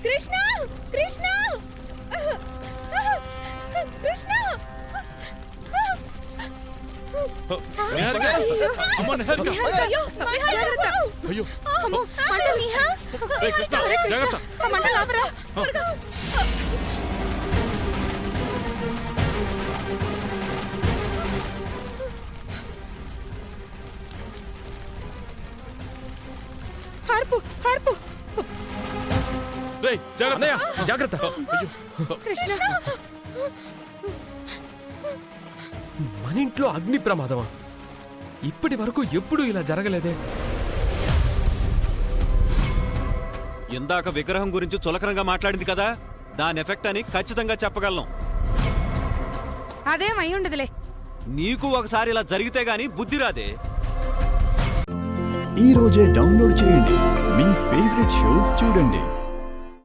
కృష్ణ కృష్ణ కృష్ణ హార్పు హార్పు జాగ్రత్త. కృష్ణ మన ఇంట్లో అగ్ని ప్రమాదమా? ఇప్పటి వరకు ఎప్పుడూ ఇలా జరగలేదే. ఇందాక విగ్రహం గురించి చులకనంగా మాట్లాడింది కదా, దాని ఎఫెక్ట్ అని ఖచ్చితంగా చెప్పగలను. అదేం అయి ఉండదులే. నీకు ఒకసారి ఇలా జరిగితే గానీ బుద్ధి రాదే. ఈ రోజే డౌన్లోడ్ చేయండి, మీ ఫేవరెట్ షోస్ చూడండి.